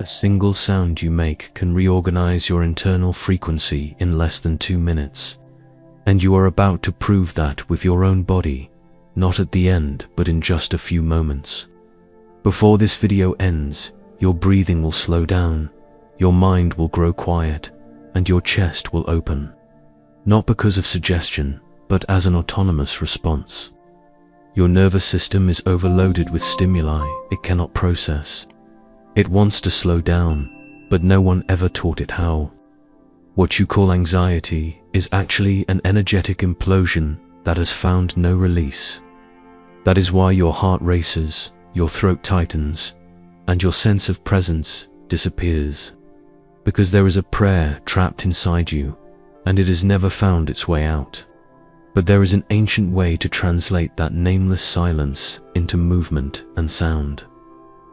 A single sound you make can reorganize your internal frequency in less than 2 minutes. And you are about to prove that with your own body, not at the end, but in just a few moments. Before this video ends, your breathing will slow down, your mind will grow quiet, and your chest will open. Not because of suggestion, but as an autonomous response. Your nervous system is overloaded with stimuli it cannot process. It wants to slow down, but no one ever taught it how. What you call anxiety is actually an energetic implosion that has found no release. That is why your heart races, your throat tightens, and your sense of presence disappears. Because there is a prayer trapped inside you, and it has never found its way out. But there is an ancient way to translate that nameless silence into movement and sound.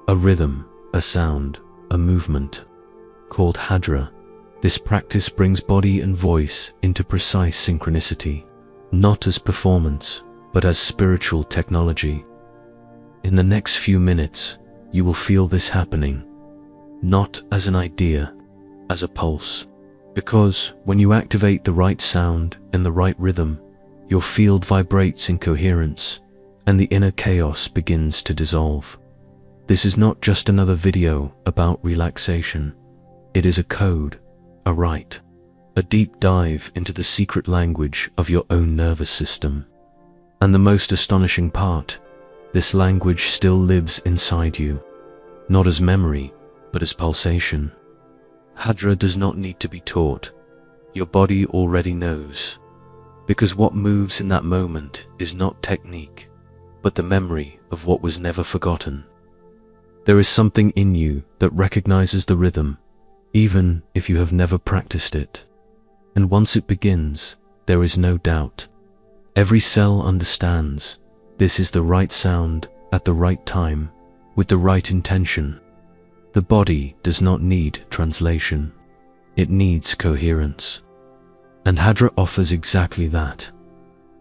A rhythm, a sound, a movement. Called Hadra, this practice brings body and voice into precise synchronicity, not as performance, but as spiritual technology. In the next few minutes, you will feel this happening, not as an idea, as a pulse. Because when you activate the right sound and the right rhythm, your field vibrates in coherence, and the inner chaos begins to dissolve. This is not just another video about relaxation. It is a code, a rite, a deep dive into the secret language of your own nervous system. And the most astonishing part, this language still lives inside you, not as memory, but as pulsation. Hadra does not need to be taught. Your body already knows. Because what moves in that moment is not technique, but the memory of what was never forgotten. There is something in you that recognizes the rhythm, even if you have never practiced it. And once it begins, there is no doubt. Every cell understands this is the right sound at the right time, with the right intention. The body does not need translation. It needs coherence. And Hadra offers exactly that.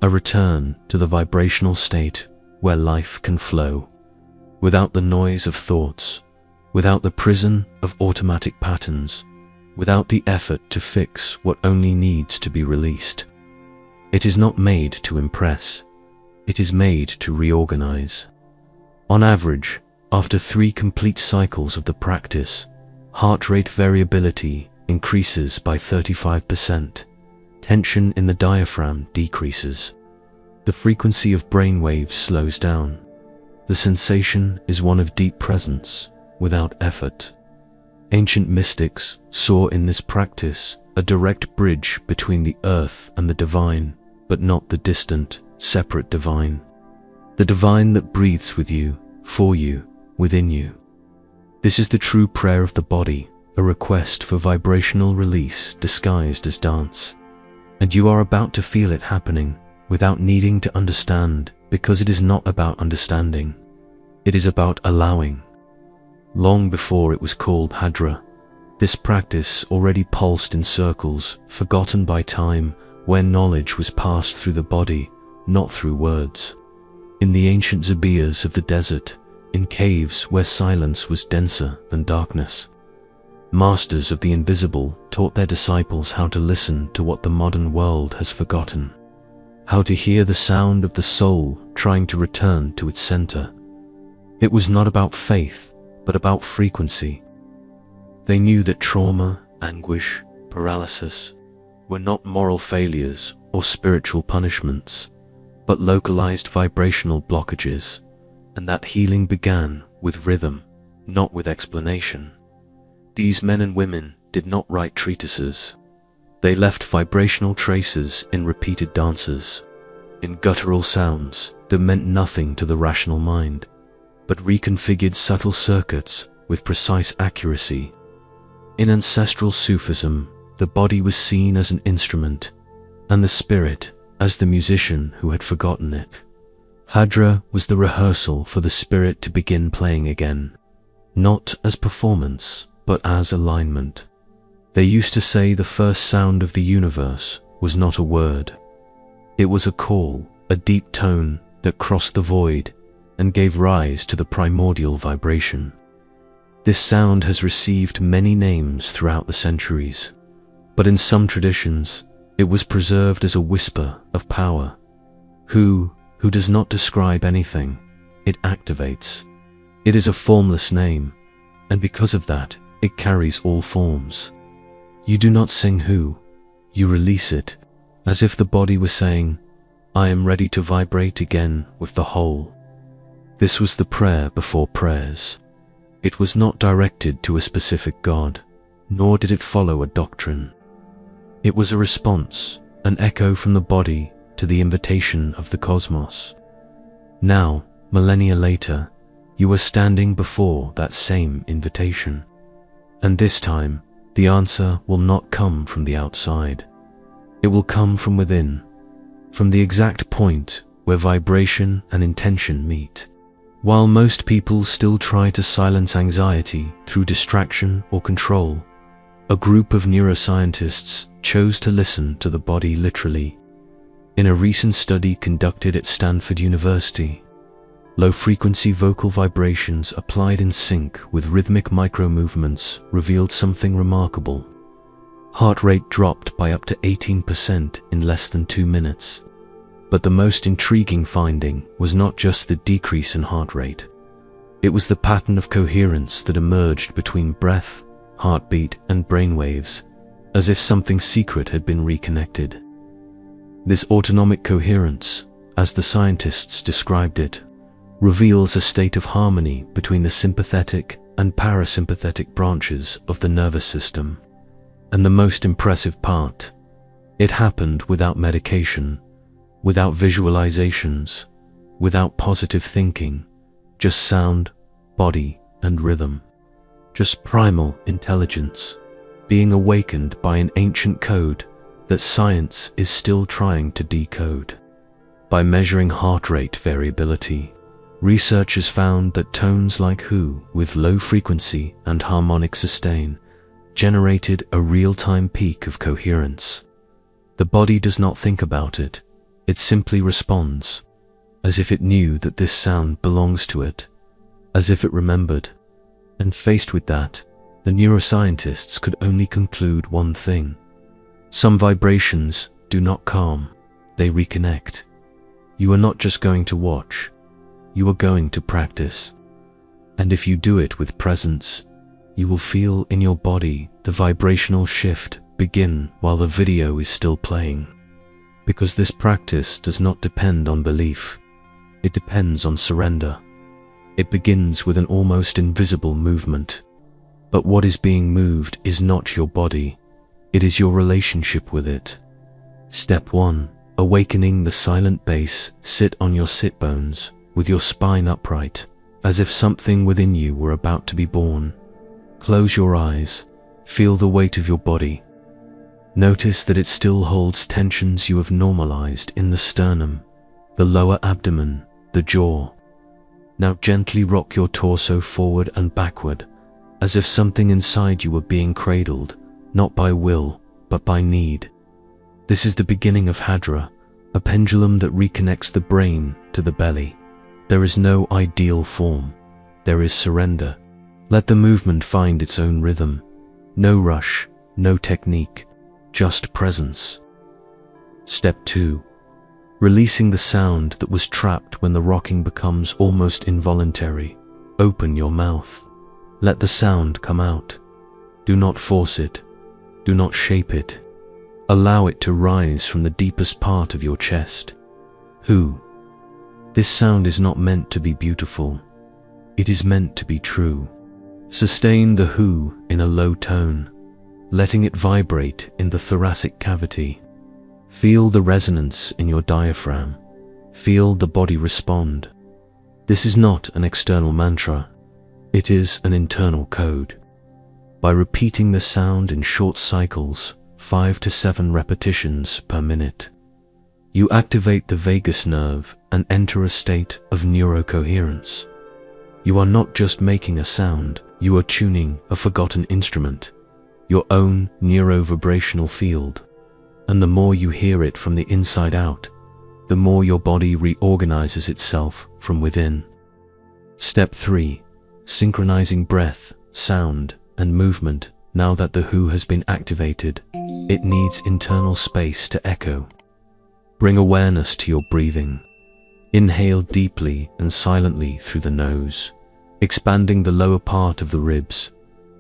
A return to the vibrational state where life can flow, without the noise of thoughts, without the prison of automatic patterns, without the effort to fix what only needs to be released. It is not made to impress. It is made to reorganize. On average, after 3 complete cycles of the practice, heart rate variability increases by 35%. Tension in the diaphragm decreases. The frequency of brain waves slows down. The sensation is one of deep presence, without effort. Ancient mystics saw in this practice a direct bridge between the earth and the divine, but not the distant, separate divine. The divine that breathes with you, for you, within you. This is the true prayer of the body, a request for vibrational release disguised as dance. And you are about to feel it happening without needing to understand, because it is not about understanding. It is about allowing. Long before it was called Hadra, this practice already pulsed in circles, forgotten by time, where knowledge was passed through the body, not through words. In the ancient zabiyas of the desert, in caves where silence was denser than darkness. Masters of the invisible taught their disciples how to listen to what the modern world has forgotten, how to hear the sound of the soul trying to return to its center. It was not about faith, but about frequency. They knew that trauma, anguish, paralysis were not moral failures or spiritual punishments, but localized vibrational blockages, and that healing began with rhythm, not with explanation. These men and women did not write treatises. They left vibrational traces in repeated dances, in guttural sounds that meant nothing to the rational mind, but reconfigured subtle circuits with precise accuracy. In ancestral Sufism, the body was seen as an instrument, and the spirit as the musician who had forgotten it. Hadra was the rehearsal for the spirit to begin playing again, not as performance, but as alignment. They used to say the first sound of the universe was not a word. It was a call, a deep tone that crossed the void and gave rise to the primordial vibration. This sound has received many names throughout the centuries, but in some traditions, it was preserved as a whisper of power. Who does not describe anything, it activates. It is a formless name, and because of that, it carries all forms. You do not sing who, you release it, as if the body were saying, I am ready to vibrate again with the whole. This was the prayer before prayers. It was not directed to a specific god, nor did it follow a doctrine. It was a response, an echo from the body to the invitation of the cosmos. Now, millennia later, you are standing before that same invitation. And this time, the answer will not come from the outside. It will come from within, from the exact point where vibration and intention meet. While most people still try to silence anxiety through distraction or control, a group of neuroscientists chose to listen to the body literally. In a recent study conducted at Stanford University, low-frequency vocal vibrations applied in sync with rhythmic micro-movements revealed something remarkable. Heart rate dropped by up to 18% in less than 2 minutes. But the most intriguing finding was not just the decrease in heart rate. It was the pattern of coherence that emerged between breath, heartbeat, and brainwaves, as if something secret had been reconnected. This autonomic coherence, as the scientists described it, reveals a state of harmony between the sympathetic and parasympathetic branches of the nervous system. And the most impressive part, it happened without medication, without visualizations, without positive thinking, just sound, body, and rhythm. Just primal intelligence, being awakened by an ancient code that science is still trying to decode. By measuring heart rate variability, researchers found that tones like Hu with low frequency and harmonic sustain generated a real-time peak of coherence. The body does not think about it, it simply responds, as if it knew that this sound belongs to it, as if it remembered. And faced with that, the neuroscientists could only conclude one thing. Some vibrations do not calm, they reconnect. You are not just going to watch, you are going to practice. And if you do it with presence, you will feel in your body the vibrational shift begin while the video is still playing. Because this practice does not depend on belief, it depends on surrender. It begins with an almost invisible movement. But what is being moved is not your body, it is your relationship with it. Step 1. Awakening the silent base. Sit on your sit bones, with your spine upright, as if something within you were about to be born. Close your eyes, feel the weight of your body. Notice that it still holds tensions you have normalized in the sternum, the lower abdomen, the jaw. Now gently rock your torso forward and backward, as if something inside you were being cradled, not by will, but by need. This is the beginning of Hadra, a pendulum that reconnects the brain to the belly. There is no ideal form, there is surrender. Let the movement find its own rhythm. No rush, no technique, just presence. Step 2. Releasing the sound that was trapped when the rocking becomes almost involuntary. Open your mouth. Let the sound come out. Do not force it. Do not shape it. Allow it to rise from the deepest part of your chest. Hu. This sound is not meant to be beautiful. It is meant to be true. Sustain the Hu in a low tone, letting it vibrate in the thoracic cavity. Feel the resonance in your diaphragm. Feel the body respond. This is not an external mantra. It is an internal code. By repeating the sound in short cycles, 5 to 7 repetitions per minute, you activate the vagus nerve and enter a state of neurocoherence. You are not just making a sound, you are tuning a forgotten instrument, your own neurovibrational field. And the more you hear it from the inside out, the more your body reorganizes itself from within. Step 3. Synchronizing breath. sound, and movement. Now that the who has been activated, it needs internal space to echo. Bring awareness to your breathing. Inhale deeply and silently through the nose, expanding the lower part of the ribs,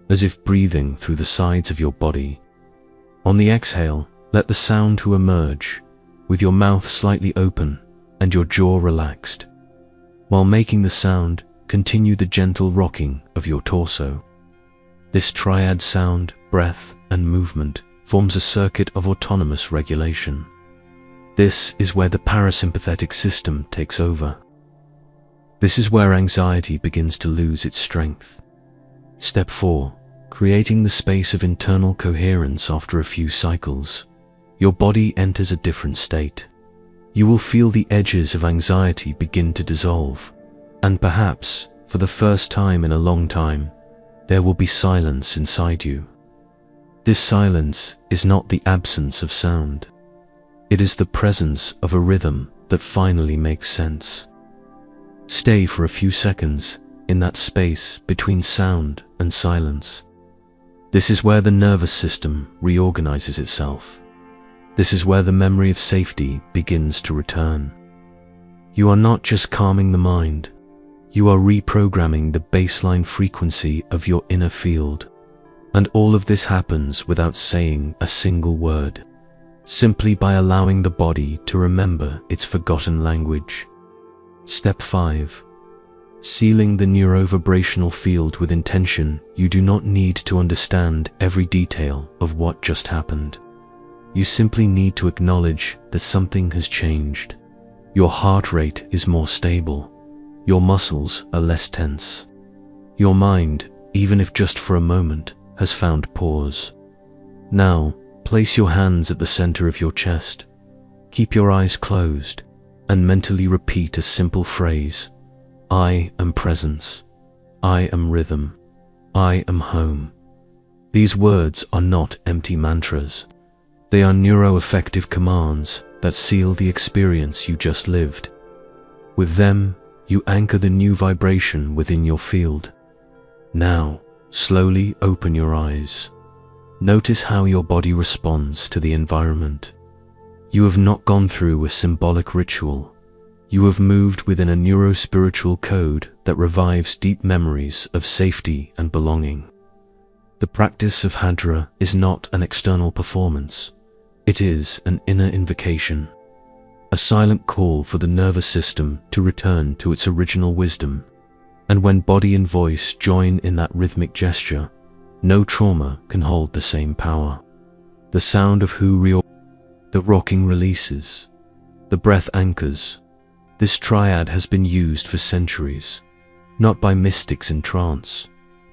as if breathing through the sides of your body. On the exhale, let the sound who emerge, with your mouth slightly open and your jaw relaxed. While making the sound, continue the gentle rocking of your torso. This triad sound, breath, and movement forms a circuit of autonomous regulation. This is where the parasympathetic system takes over. This is where anxiety begins to lose its strength. Step 4. Creating the space of internal coherence. After a few cycles, your body enters a different state. You will feel the edges of anxiety begin to dissolve, and perhaps, for the first time in a long time, there will be silence inside you. This silence is not the absence of sound. It is the presence of a rhythm that finally makes sense. Stay for a few seconds in that space between sound and silence. This is where the nervous system reorganizes itself. This is where the memory of safety begins to return. You are not just calming the mind, you are reprogramming the baseline frequency of your inner field. And all of this happens without saying a single word, simply by allowing the body to remember its forgotten language. Step 5. Sealing the neurovibrational field with intention. You do not need to understand every detail of what just happened. You simply need to acknowledge that something has changed. Your heart rate is more stable. Your muscles are less tense. Your mind, even if just for a moment, has found pause. Now, place your hands at the center of your chest. Keep your eyes closed and mentally repeat a simple phrase. I am presence. I am rhythm. I am home. These words are not empty mantras. They are neuroaffective commands that seal the experience you just lived. With them, you anchor the new vibration within your field. Now, slowly open your eyes. Notice how your body responds to the environment. You have not gone through a symbolic ritual. You have moved within a neurospiritual code that revives deep memories of safety and belonging. The practice of Hadra is not an external performance. It is an inner invocation, a silent call for the nervous system to return to its original wisdom. And when body and voice join in that rhythmic gesture, no trauma can hold the same power. The sound of the rocking releases, the breath anchors. This triad has been used for centuries, not by mystics in trance,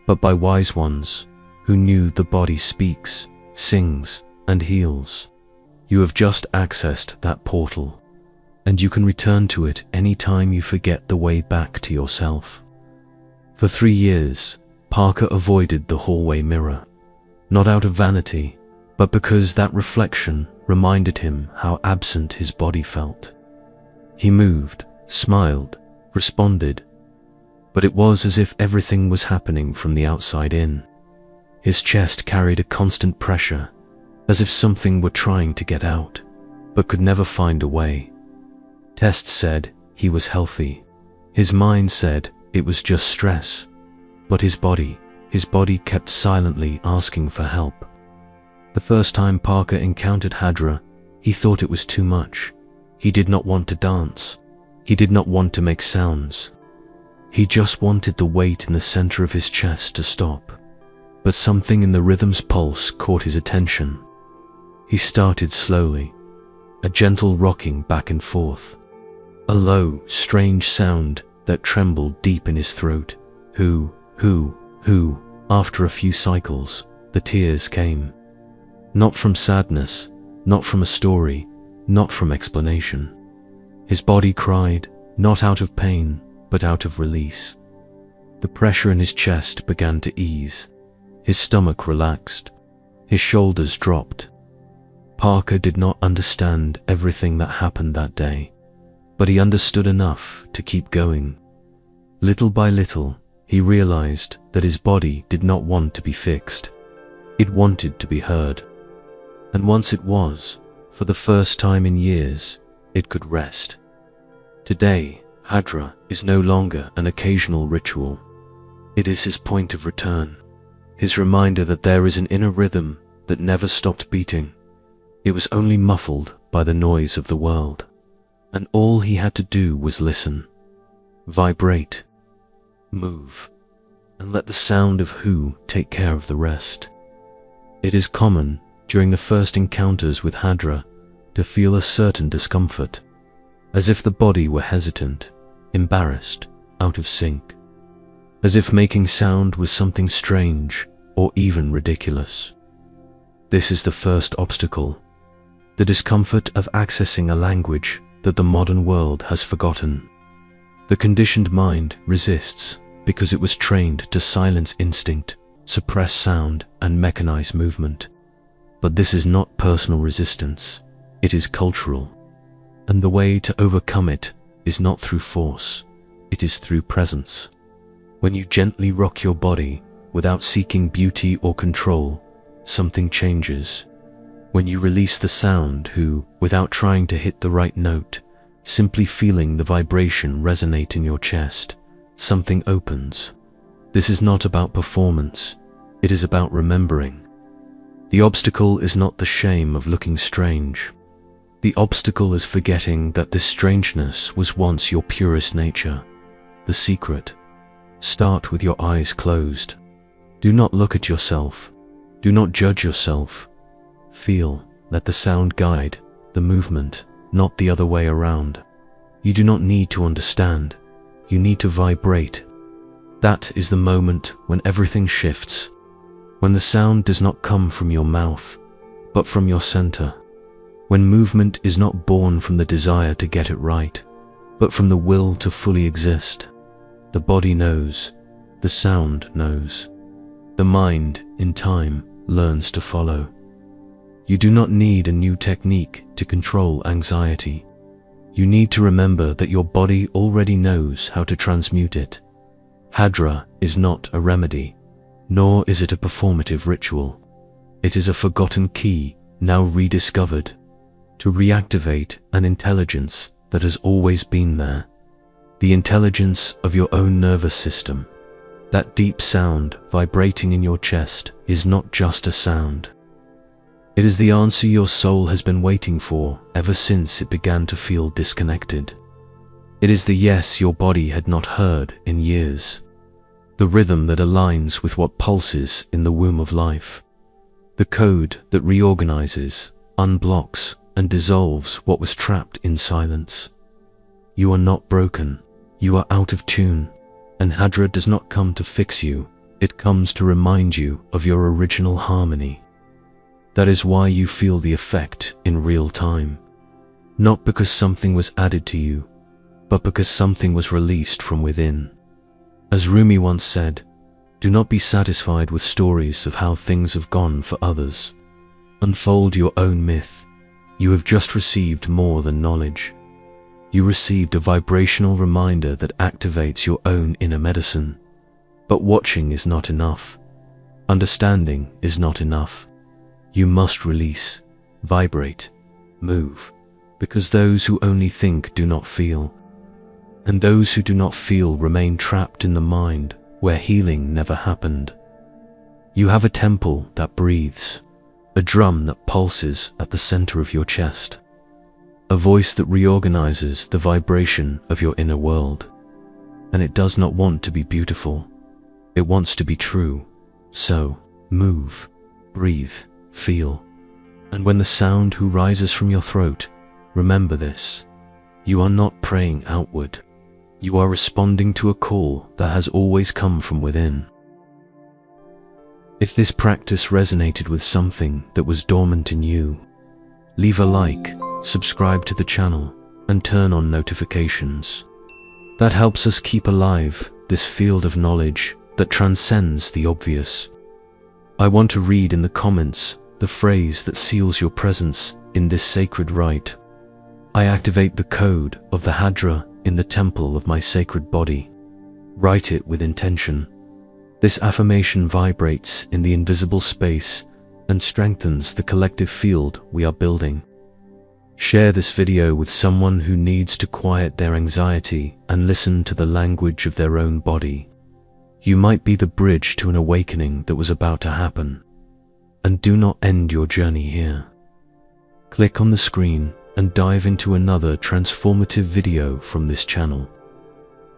but by wise ones who knew the body speaks, sings, and heals. You have just accessed that portal, and you can return to it any time you forget the way back to yourself. For 3 years, Parker avoided the hallway mirror, not out of vanity, but because that reflection reminded him how absent his body felt. He moved, smiled, responded, but it was as if everything was happening from the outside in. His chest carried a constant pressure, as if something were trying to get out, but could never find a way. Tests said he was healthy. His mind said it was just stress, but his body kept silently asking for help. The first time Parker encountered Hadra, he thought it was too much. He did not want to dance. He did not want to make sounds. He just wanted the weight in the center of his chest to stop. But something in the rhythm's pulse caught his attention. He started slowly, a gentle rocking back and forth, a low, strange sound that trembled deep in his throat. Who. After a few cycles, the tears came. Not from sadness, not from a story, not from explanation. His body cried, not out of pain, but out of release. The pressure in his chest began to ease. His stomach relaxed. His shoulders dropped. Parker did not understand everything that happened that day, but he understood enough to keep going. Little by little, he realized that his body did not want to be fixed. It wanted to be heard. And once it was, for the first time in years, it could rest. Today, Hadra is no longer an occasional ritual. It is his point of return, his reminder that there is an inner rhythm that never stopped beating. It was only muffled by the noise of the world, and all he had to do was listen, vibrate, move, and let the sound of who take care of the rest. It is common, during the first encounters with Hadra, to feel a certain discomfort, as if the body were hesitant, embarrassed, out of sync, as if making sound was something strange or even ridiculous. This is the first obstacle, the discomfort of accessing a language that the modern world has forgotten. The conditioned mind resists because it was trained to silence instinct, suppress sound, and mechanize movement. But this is not personal resistance, it is cultural. And the way to overcome it is not through force, it is through presence. When you gently rock your body without seeking beauty or control, something changes. When you release the sound without trying to hit the right note, simply feeling the vibration resonate in your chest, something opens. This is not about performance, it is about remembering. The obstacle is not the shame of looking strange. The obstacle is forgetting that this strangeness was once your purest nature. The secret. Start with your eyes closed. Do not look at yourself. Do not judge yourself. Feel, let the sound guide the movement, not the other way around. You do not need to understand. You need to vibrate. That is the moment when everything shifts. When the sound does not come from your mouth, but from your center. When movement is not born from the desire to get it right, but from the will to fully exist. The body knows, the sound knows. The mind, in time, learns to follow. You do not need a new technique to control anxiety. You need to remember that your body already knows how to transmute it. Hadra is not a remedy, nor is it a performative ritual. It is a forgotten key, now rediscovered, to reactivate an intelligence that has always been there. The intelligence of your own nervous system. That deep sound vibrating in your chest is not just a sound. It is the answer your soul has been waiting for ever since it began to feel disconnected. It is the yes your body had not heard in years. The rhythm that aligns with what pulses in the womb of life. The code that reorganizes, unblocks, and dissolves what was trapped in silence. You are not broken, you are out of tune, and Hadra does not come to fix you, it comes to remind you of your original harmony. That is why you feel the effect in real time. Not because something was added to you, but because something was released from within. As Rumi once said, do not be satisfied with stories of how things have gone for others. Unfold your own myth. You have just received more than knowledge. You received a vibrational reminder that activates your own inner medicine. But watching is not enough. Understanding is not enough. You must release, vibrate, move, because those who only think do not feel. And those who do not feel remain trapped in the mind where healing never happened. You have a temple that breathes, a drum that pulses at the center of your chest, a voice that reorganizes the vibration of your inner world. And it does not want to be beautiful, it wants to be true. So, move, breathe, feel. And when the sound who rises from your throat, remember this, you are not praying outward. You are responding to a call that has always come from within. If this practice resonated with something that was dormant in you, leave a like, subscribe to the channel, and turn on notifications. That helps us keep alive this field of knowledge that transcends the obvious. I want to read in the comments the phrase that seals your presence in this sacred rite. I activate the code of the Hadra in the temple of my sacred body. Write it with intention. This affirmation vibrates in the invisible space and strengthens the collective field we are building. Share this video with someone who needs to quiet their anxiety and listen to the language of their own body. You might be the bridge to an awakening that was about to happen. And do not end your journey here. Click on the screen and dive into another transformative video from this channel.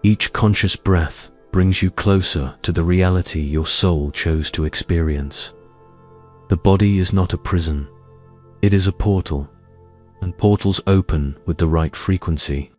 Each conscious breath brings you closer to the reality your soul chose to experience. The body is not a prison. It is a portal, and portals open with the right frequency.